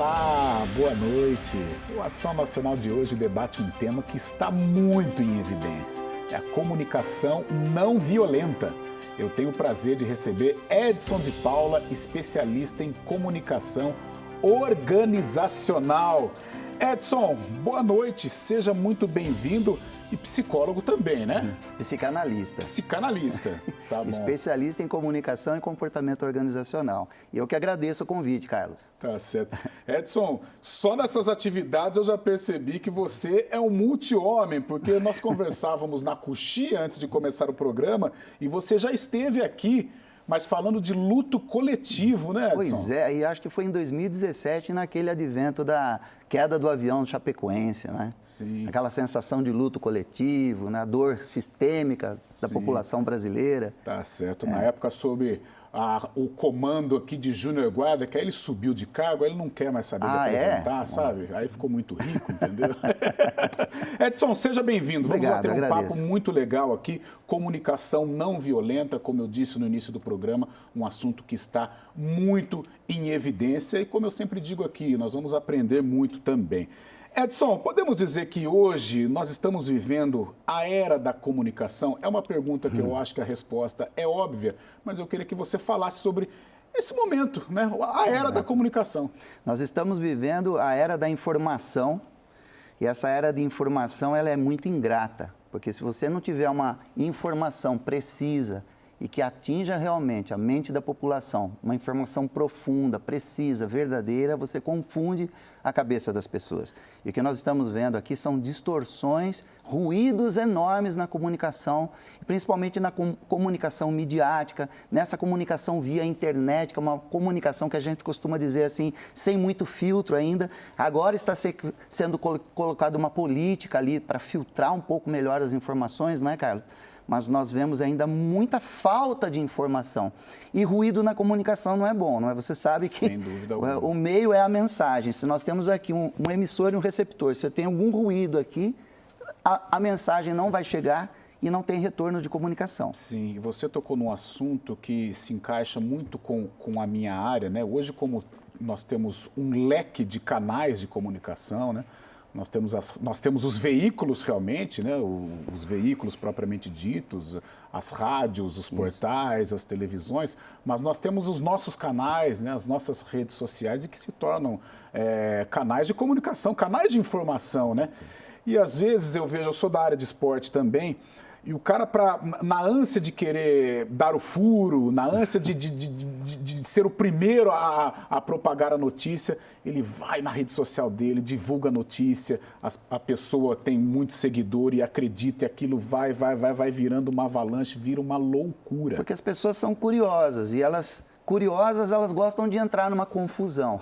Olá, boa noite. O Ação Nacional de hoje debate um tema que está muito em evidência. É a comunicação não violenta. Eu tenho o prazer de receber Edson de Paula, especialista em comunicação organizacional. Edson, boa noite, seja muito bem-vindo e psicólogo também, né? Psicanalista. Psicanalista, tá bom. Especialista em comunicação e comportamento organizacional. E eu que agradeço o convite, Carlos. Tá certo. Edson, só nessas atividades eu já percebi que você é um multi-homem, porque nós conversávamos na coxia antes de começar o programa e você já esteve aqui, mas falando de luto coletivo, né, Edson? Pois é, e acho que foi em 2017, naquele advento da queda do avião chapecoense, né? Sim. Aquela sensação de luto coletivo, né? A dor sistêmica da população brasileira. Tá certo. Na época, sob o comando aqui de Júnior Guarda, que aí ele subiu de cargo, aí ele não quer mais saber de apresentar, sabe? Aí ficou muito rico, entendeu? Edson, seja bem-vindo. Vamos Obrigado, bater um agradeço. papo muito legal aqui. Comunicação não violenta, como eu disse no início do programa, um assunto que está muito em evidência e, como eu sempre digo aqui, nós vamos aprender muito também. Edson, podemos dizer que hoje nós estamos vivendo a era da comunicação? É uma pergunta que eu acho que a resposta é óbvia, mas eu queria que você falasse sobre esse momento, né? A era da comunicação. Nós estamos vivendo a era da informação e essa era de informação ela é muito ingrata, porque se você não tiver uma informação precisa e que atinja realmente a mente da população, uma informação profunda, precisa, verdadeira, você confunde a cabeça das pessoas. E o que nós estamos vendo aqui são distorções, ruídos enormes na comunicação, principalmente na comunicação midiática, nessa comunicação via internet, que é uma comunicação que a gente costuma dizer assim, sem muito filtro ainda. Agora está sendo colocada uma política ali para filtrar um pouco melhor as informações, não é, Carlos? Mas nós vemos ainda muita falta de informação. E ruído na comunicação não é bom, não é? Você sabe que Sem dúvida alguma. O meio é a mensagem. Se nós temos aqui um emissor e um receptor, se tem algum ruído aqui, a mensagem não vai chegar e não tem retorno de comunicação. Sim, você tocou num assunto que se encaixa muito com a minha área, né? Hoje, como nós temos um leque de canais de comunicação, né? Nós temos os veículos realmente, né? Os veículos propriamente ditos, as rádios, os portais, as televisões, mas nós temos os nossos canais, né? As nossas redes sociais e que se tornam canais de comunicação, canais de informação, né? E às vezes eu sou da área de esporte também, e o cara, na ânsia de querer dar o furo, na ânsia de ser o primeiro a propagar a notícia, ele vai na rede social dele, divulga a notícia, a pessoa tem muito seguidor e acredita, e aquilo vai virando uma avalanche, vira uma loucura. Porque as pessoas são curiosas e elas gostam de entrar numa confusão.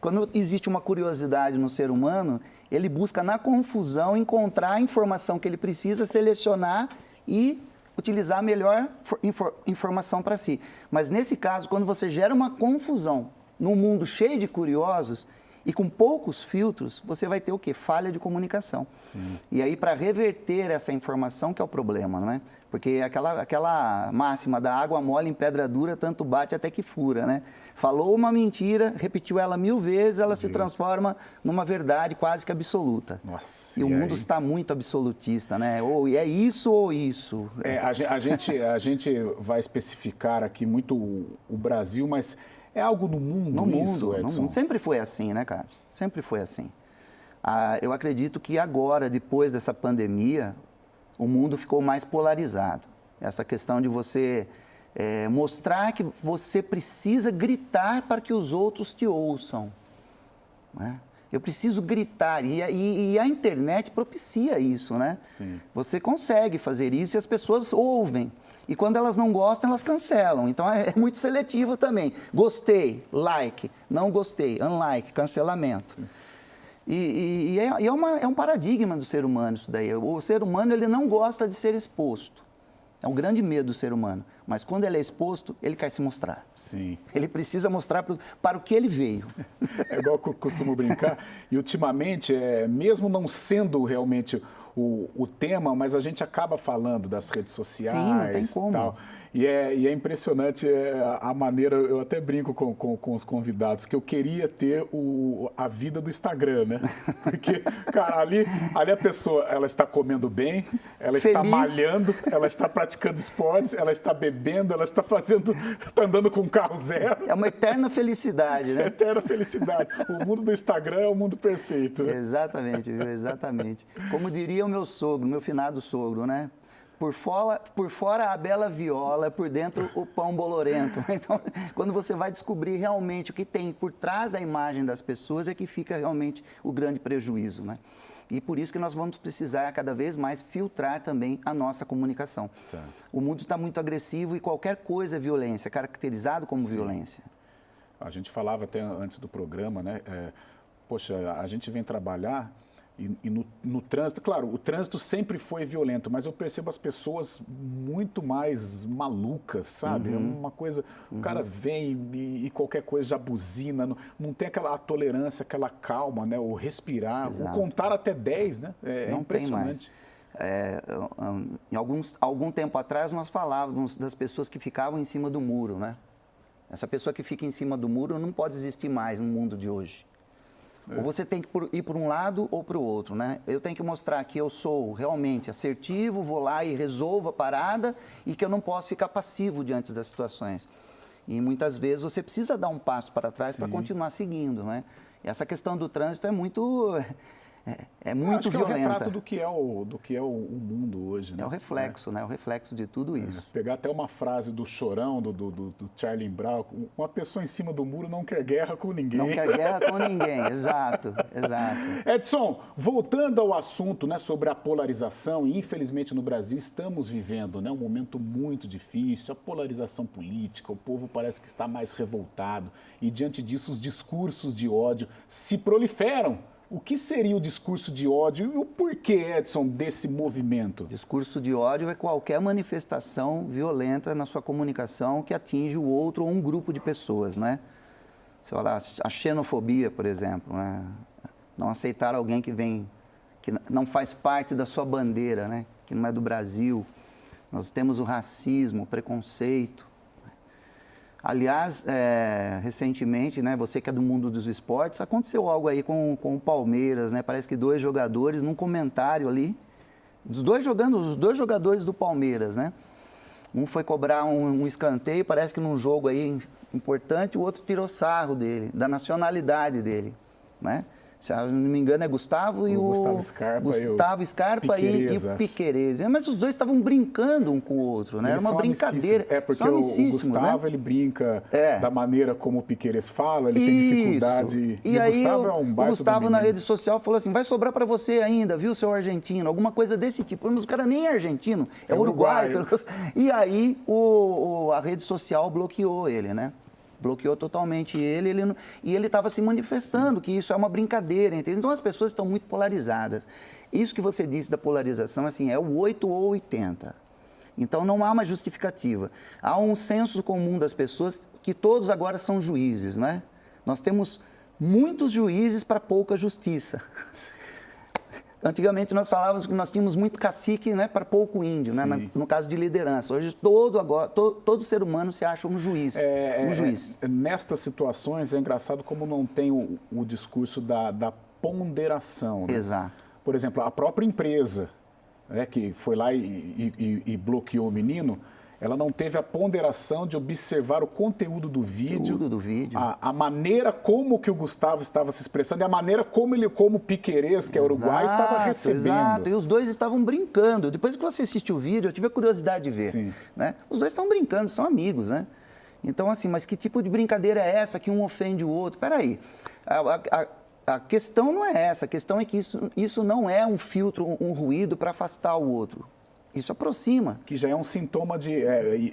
Quando existe uma curiosidade no ser humano, ele busca na confusão encontrar a informação que ele precisa, selecionar e utilizar a melhor informação para si. Mas nesse caso, quando você gera uma confusão num mundo cheio de curiosos e com poucos filtros, você vai ter o quê? Falha de comunicação. Sim. E aí, para reverter essa informação que é o problema, não é? Porque aquela máxima da água mole em pedra dura, tanto bate até que fura, né? Falou uma mentira, repetiu ela 1000 vezes, ela se transforma numa verdade quase que absoluta. Nossa, e o mundo está muito absolutista, né? Ou é isso ou isso. A gente vai especificar aqui muito o Brasil, mas é algo no mundo isso, Edson? No mundo. Sempre foi assim, né, Carlos? Sempre foi assim. Eu acredito que agora, depois dessa pandemia, o mundo ficou mais polarizado. Essa questão de você mostrar que você precisa gritar para que os outros te ouçam. Né? Eu preciso gritar. E a internet propicia isso, né? Sim. Você consegue fazer isso e as pessoas ouvem. E quando elas não gostam, elas cancelam. Então, é muito seletivo também. Gostei, like. Não gostei, unlike, cancelamento. É um paradigma do ser humano isso daí. O ser humano ele não gosta de ser exposto. É um grande medo do ser humano. Mas quando ele é exposto, ele quer se mostrar. Sim. Ele precisa mostrar para o que ele veio. É igual que eu costumo brincar. E ultimamente, mesmo não sendo realmente o tema, mas a gente acaba falando das redes sociais. Sim, não tem como. Tal. E é impressionante a maneira, eu até brinco com os convidados, que eu queria ter a vida do Instagram, né? Porque, cara, ali a pessoa, ela está comendo bem, ela está malhando, ela está praticando esportes, ela está bebendo, ela está andando com um carro zero. É uma eterna felicidade, né? Eterna felicidade. O mundo do Instagram é o mundo perfeito. Né? Exatamente, viu? Exatamente. Como diria o meu sogro, meu finado sogro, né? Por fora a bela viola, por dentro o pão bolorento. Então, quando você vai descobrir realmente o que tem por trás da imagem das pessoas, é que fica realmente o grande prejuízo, né? E por isso que nós vamos precisar cada vez mais filtrar também a nossa comunicação. Tá. O mundo está muito agressivo e qualquer coisa é violência, caracterizado como violência. A gente falava até antes do programa, né? Poxa, a gente vem trabalhar... E no trânsito, claro, o trânsito sempre foi violento, mas eu percebo as pessoas muito mais malucas, sabe? É uma coisa, o cara vem e qualquer coisa já buzina, não tem aquela tolerância, aquela calma, né? O respirar, o contar até 10, né? É impressionante. Em algum tempo atrás nós falávamos das pessoas que ficavam em cima do muro, né? Essa pessoa que fica em cima do muro não pode existir mais no mundo de hoje. Ou você tem que ir por um lado ou para o outro, né? Eu tenho que mostrar que eu sou realmente assertivo, vou lá e resolvo a parada e que eu não posso ficar passivo diante das situações. E muitas vezes você precisa dar um passo para trás para continuar seguindo, né? E essa questão do trânsito é muito acho que violenta. É o retrato do que é o mundo hoje, né? É o reflexo, né? O reflexo de tudo isso. Pegar até uma frase do Chorão, do Charlie Brown, uma pessoa em cima do muro não quer guerra com ninguém. Não quer guerra com ninguém, exato. Edson, voltando ao assunto, né, sobre a polarização, e infelizmente no Brasil estamos vivendo, né, um momento muito difícil, a polarização política, o povo parece que está mais revoltado, e diante disso os discursos de ódio se proliferam. O que seria o discurso de ódio e o porquê, Edson, desse movimento? Discurso de ódio é qualquer manifestação violenta na sua comunicação que atinge o outro ou um grupo de pessoas, né? Você fala a xenofobia, por exemplo, né? Não aceitar alguém que não faz parte da sua bandeira, né? Que não é do Brasil. Nós temos o racismo, o preconceito. Aliás, recentemente, né, você que é do mundo dos esportes, aconteceu algo aí com o Palmeiras, né? Parece que 2 jogadores, num comentário ali, os dois jogadores do Palmeiras, né? Um foi cobrar um escanteio, parece que num jogo aí importante, o outro tirou sarro dele, da nacionalidade dele, né? Se eu não me engano, é Gustavo e o Gustavo Scarpa e o Piquerez. Mas os dois estavam brincando um com o outro, né? Era uma brincadeira. Porque o Gustavo, né? Ele brinca da maneira como o Piquerez fala, ele tem dificuldade. E aí o Gustavo é um baita. O Gustavo na rede social falou assim, vai sobrar para você ainda, viu, seu argentino? Alguma coisa desse tipo. Mas o cara nem é argentino, é uruguaio. E aí a rede social bloqueou ele, né? Bloqueou totalmente ele e ele estava se manifestando que isso é uma brincadeira, entende? Então as pessoas estão muito polarizadas. Isso que você disse da polarização, assim, é o 8 ou 80. Então não há uma justificativa. Há um senso comum das pessoas que todos agora são juízes, né? Nós temos muitos juízes para pouca justiça. Antigamente nós falávamos que nós tínhamos muito cacique, né, para pouco índio, né, no caso de liderança. Hoje todo ser humano se acha um juiz. Nestas situações é engraçado como não tem o discurso da ponderação. Né? Exato. Por exemplo, a própria empresa, né, que foi lá e bloqueou o menino, ela não teve a ponderação de observar o conteúdo do vídeo, a maneira como que o Gustavo estava se expressando e a maneira como o Piquerez, que é uruguaio, estava recebendo. Exato, e os dois estavam brincando. Depois que você assistiu o vídeo, eu tive a curiosidade de ver. Né? Os dois estão brincando, são amigos, né? Então, assim, mas que tipo de brincadeira é essa que um ofende o outro? Peraí, a questão não é essa, a questão é que isso não é um filtro, um ruído para afastar o outro. Isso aproxima. Que já é um sintoma de...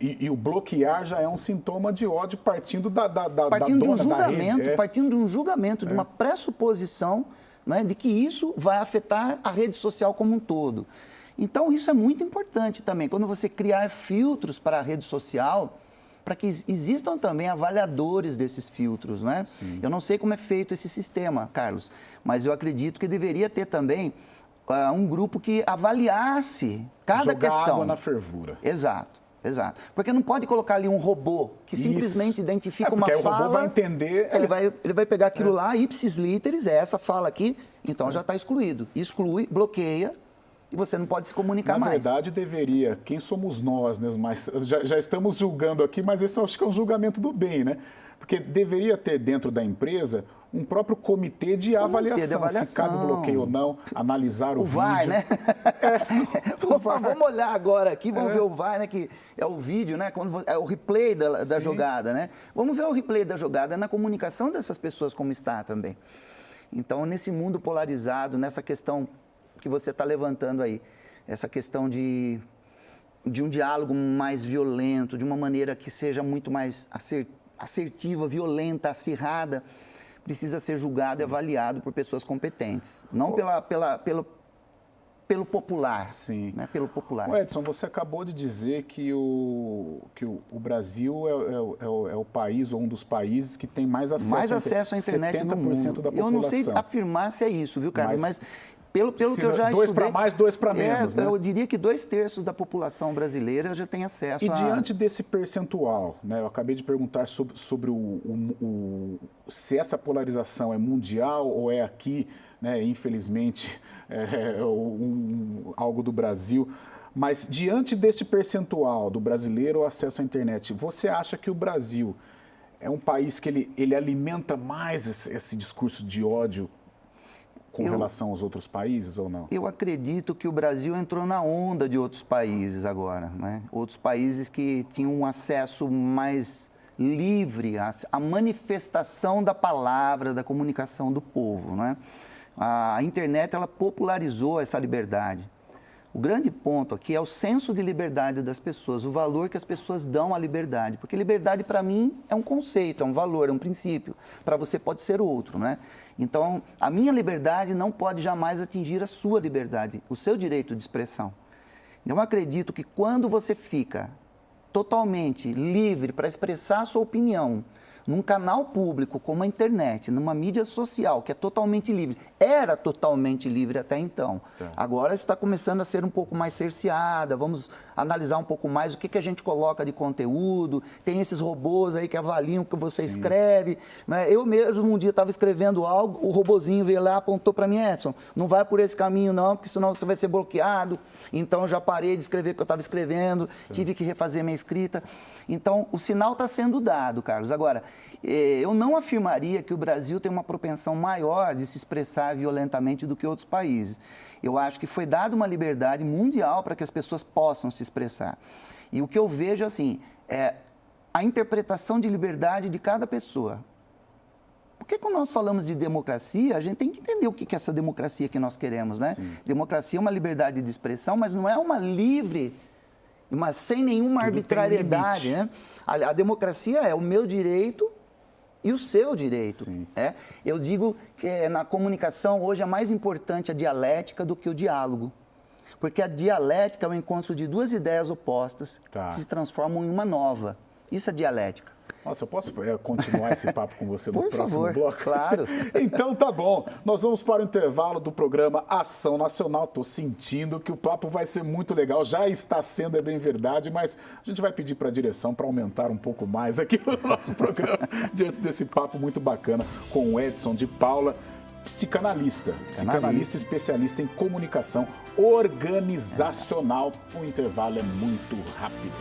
E o bloquear já é um sintoma de ódio partindo da dona da rede. Partindo de um julgamento, de uma pressuposição, né, de que isso vai afetar a rede social como um todo. Então, isso é muito importante também. Quando você criar filtros para a rede social, para que existam também avaliadores desses filtros, né? Eu não sei como é feito esse sistema, Carlos, mas eu acredito que deveria ter também um grupo que avaliasse cada questão. Água na fervura. Exato. Exato. Porque não pode colocar ali um robô que simplesmente identifica uma fala. fala. Aí o robô vai entender. Ele vai pegar aquilo lá, ipsis literis, essa fala aqui, então já está excluído. Exclui, bloqueia e você não pode se comunicar mais. Na verdade, deveria. Quem somos nós, né? Mas já estamos julgando aqui, mas esse eu acho que é um julgamento do bem, né? Porque deveria ter dentro da empresa um próprio comitê de avaliação, se cabe bloqueio ou não, analisar o vídeo. VAR, né? Vamos olhar agora aqui, vamos ver o VAR, né? Que é o vídeo, né? É o replay da jogada, né? Vamos ver o replay da jogada na comunicação dessas pessoas como está também. Então, nesse mundo polarizado, nessa questão que você está levantando aí, essa questão de um diálogo mais violento, de uma maneira que seja muito mais assertiva, violenta, acirrada, precisa ser julgado e avaliado por pessoas competentes, não pelo popular. Sim. Né? Pelo popular. Edson, você acabou de dizer que o Brasil é o país, ou um dos países que tem mais acesso à internet no mundo. da população. Eu não sei afirmar se é isso, viu, Carlos? Mas pelo que eu já estudei... 2 para mais, 2 para menos, né? Eu diria que 2/3 da população brasileira já tem acesso diante desse percentual, né? Eu acabei de perguntar sobre se essa polarização é mundial ou é aqui, né? Infelizmente, algo do Brasil. Mas diante deste percentual do brasileiro o acesso à internet, você acha que o Brasil é um país que ele alimenta mais esse discurso de ódio com relação aos outros países ou não? Eu acredito que o Brasil entrou na onda de outros países agora, né? Outros países que tinham um acesso mais livre à manifestação da palavra, da comunicação do povo, né? A internet, ela popularizou essa liberdade. O grande ponto aqui é o senso de liberdade das pessoas, o valor que as pessoas dão à liberdade. Porque liberdade, para mim, é um conceito, é um valor, é um princípio. Para você pode ser outro, né? Então, a minha liberdade não pode jamais atingir a sua liberdade, o seu direito de expressão. Eu acredito que quando você fica totalmente livre para expressar a sua opinião, num canal público como a internet, numa mídia social que é totalmente livre, era totalmente livre até então. Agora está começando a ser um pouco mais cerceada, vamos analisar um pouco mais o que a gente coloca de conteúdo, tem esses robôs aí que avaliam o que você escreve. Eu mesmo um dia estava escrevendo algo, o robozinho veio lá, apontou para mim, Edson, não vai por esse caminho não, porque senão você vai ser bloqueado. Então eu já parei de escrever o que eu estava escrevendo, tive que refazer minha escrita. Então o sinal está sendo dado, Carlos. Agora, eu não afirmaria que o Brasil tem uma propensão maior de se expressar violentamente do que outros países. Eu acho que foi dada uma liberdade mundial para que as pessoas possam se expressar. E o que eu vejo, assim, é a interpretação de liberdade de cada pessoa. Porque quando nós falamos de democracia, a gente tem que entender o que é essa democracia que nós queremos, né? Sim. Democracia é uma liberdade de expressão, mas não é uma livre, mas sem nenhuma arbitrariedade, né? A democracia é o meu direito e o seu direito. Eu digo que na comunicação hoje é mais importante a dialética do que o diálogo. Porque a dialética é o encontro de duas ideias opostas que se transformam em uma nova. Isso é dialética. Nossa, eu posso continuar esse papo com você no próximo bloco? Claro. Então tá bom. Nós vamos para o intervalo do programa Ação Nacional. Estou sentindo que o papo vai ser muito legal. Já está sendo, é bem verdade, mas a gente vai pedir para a direção para aumentar um pouco mais aqui no nosso programa, diante desse papo muito bacana com o Edson de Paula, psicanalista especialista em comunicação organizacional. O intervalo é muito rápido.